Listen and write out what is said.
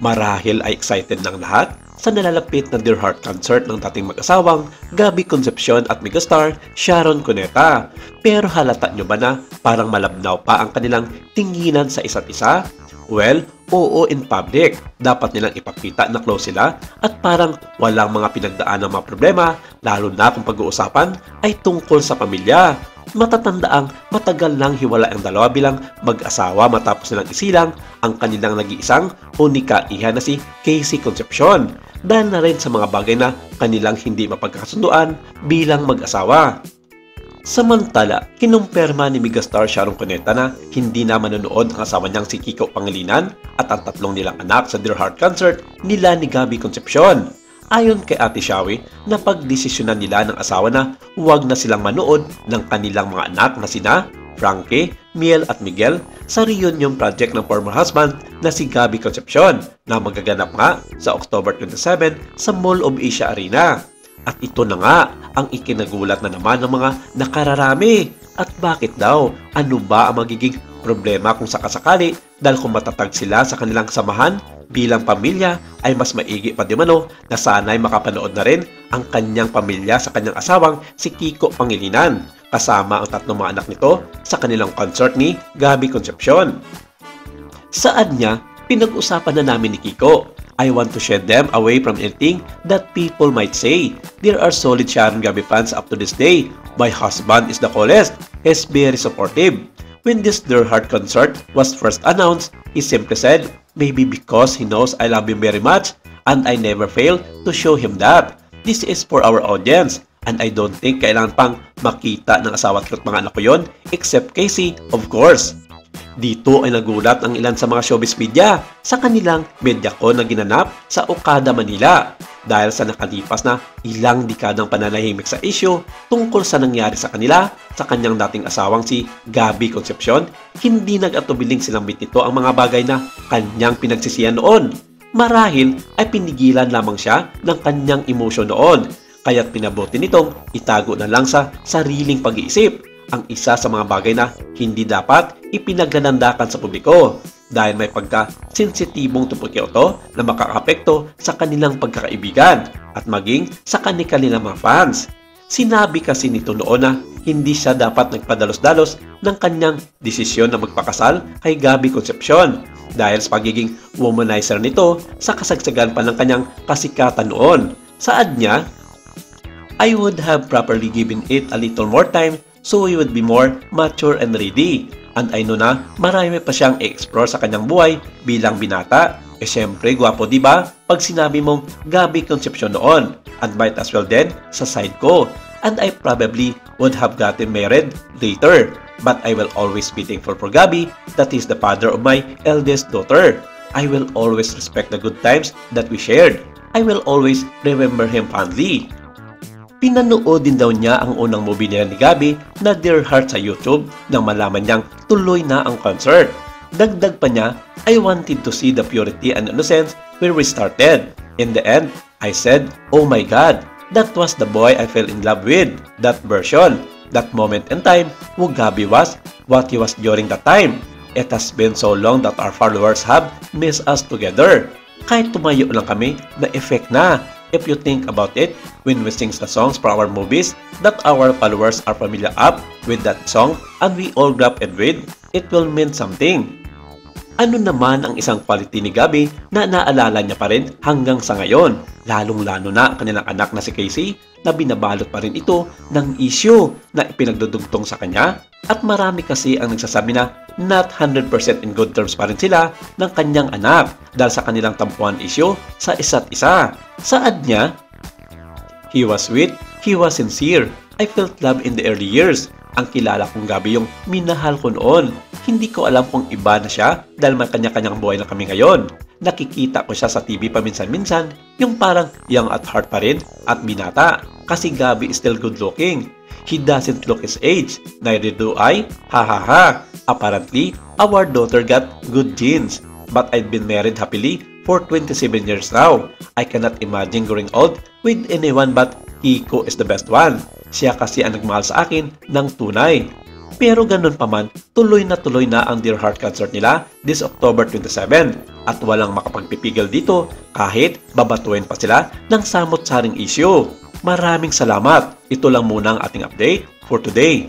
Marahil ay excited ng lahat sa nalalapit na Dear Heart concert ng dating mag-asawang Gabby Concepcion at megastar Sharon Cuneta. Pero halata nyo ba na parang malabnaw pa ang kanilang tinginan sa isa't isa? Well, oo in public. Dapat nilang ipakita na close sila at parang walang mga pinagdaan ng mga problema, lalo na kung pag-uusapan ay tungkol sa pamilya. Matatandaang matagal nang hiwalay ang dalawa bilang mag-asawa matapos nilang isilang ang kanilang nag-iisang unika-iha na si Casey Concepcion dahil na rin sa mga bagay na kanilang hindi mapagkakasunduan bilang mag-asawa. Samantala, kinumpirma ni megastar Sharon Cuneta na hindi na manonood ang asawa niyang si Kiko Pangilinan at ang tatlong nilang anak sa Dear Heart concert nila ni Gabby Concepcion. Ayon kay Ate Shawi, napagdesisyonan nila ng asawa na huwag na silang manood ng kanilang mga anak na sina Frankie, Miel at Miguel sa reunion project ng former husband na si Gabby Concepcion na magaganap nga sa October 27 sa Mall of Asia Arena. At ito na nga ang ikinagulat na naman ng mga nakararami. At bakit daw? Ano ba ang magiging problema kung sakasakali dahil kung matatag sila sa kanilang samahan bilang pamilya ay mas maigi pa di mano na sana'y makapanood na rin ang kanyang pamilya sa kanyang asawang si Kiko Pangilinan kasama ang tatlong mga anak nito sa kanilang concert ni Gabby Concepcion. Saan niya, pinag-usapan na namin ni Kiko, I want to shed them away from anything that people might say. There are solid Sharon Gabby fans up to this day. My husband is the coolest. He's very supportive. When this Dear Heart concert was first announced, he simply said, maybe because he knows I love him very much and I never fail to show him that. This is for our audience and I don't think kailangan pang makita ng asawa at mga anak ko yun except Casey, of course. Dito ay nagulat ang ilan sa mga showbiz media sa kanilang medyako na ginanap sa Okada, Manila dahil sa nakalipas na ilang dekadang pananahimik sa issue tungkol sa nangyari sa kanila sa kanyang dating asawang si Gabby Concepcion. Hindi nag-atubiling silang bitito ang mga bagay na kanyang pinagsisihan noon. Marahil ay pinigilan lamang siya ng kanyang emosyon noon kaya't pinabuti nitong itago na lang sa sariling pag-iisip ang isa sa mga bagay na hindi dapat ipinaglalandakan sa publiko dahil may pagka-sensitibong tungkol ito na makakaapekto sa kanilang pagkakaibigan at maging sa kanilang mga fans. Sinabi kasi nito noon na hindi siya dapat nagpadalos-dalos ng kanyang desisyon na magpakasal kay Gabby Concepcion dahil sa pagiging womanizer nito sa kasagsagan pa ng kanyang kasikatan noon. Saad niya, I would have properly given it a little more time so we would be more mature and ready. And I know na marami pa siyang i-explore sa kanyang buhay bilang binata. Eh syempre, gwapo diba? Pag sinabi mong Gabby Concepcion noon, and might as well then sa side ko. And I probably would have gotten married later. But I will always be thankful for Gabby that is the father of my eldest daughter. I will always respect the good times that we shared. I will always remember him fondly. Pinanood din daw niya ang unang movie nila ni Gabby na Dear Heart sa YouTube nang malaman niyang tuloy na ang concert. Dagdag pa niya, I wanted to see the purity and innocence where we started. In the end, I said, oh my God, that was the boy I fell in love with. That version, that moment in time who Gabby was, what he was during that time. It has been so long that our followers have missed us together. Kahit tumayo lang kami, na-effect na. If you think about it, when we sing the songs for our movies that our followers are familiar up with that song and we all grab it with, it will mean something. Ano naman ang isang quality ni Gabby na naalala niya pa rin hanggang sa ngayon, lalong-lalo na ang kanilang anak na si Casey na binabalot pa rin ito ng issue na ipinagdudugtong sa kanya at marami kasi ang nagsasabi na not 100% in good terms pa rin sila ng kanyang anak dahil sa kanilang tampuan issue sa isa't isa. Saad niya, he was sweet, he was sincere. I felt love in the early years. Ang kilala kong Gabby yung minahal ko noon. Hindi ko alam kung iba na siya dahil may kanya-kanyang buhay na kami ngayon. Nakikita ko siya sa TV paminsan-minsan, yung parang young at heart pa rin at binata. Kasi Gabby is still good looking. He doesn't look his age. Neither do I. Ha ha ha. Apparently, our daughter got good genes. But I've been married happily for 27 years now. I cannot imagine growing old with anyone but Kiko is the best one. Siya kasi ang nagmahal sa akin ng tunay. Pero ganun pa man, tuloy na ang Dear Heart concert nila this October 27 at walang makapagpipigil dito kahit babatuin pa sila ng samot-saring issue. Maraming salamat. Ito lang muna ang ating update for today.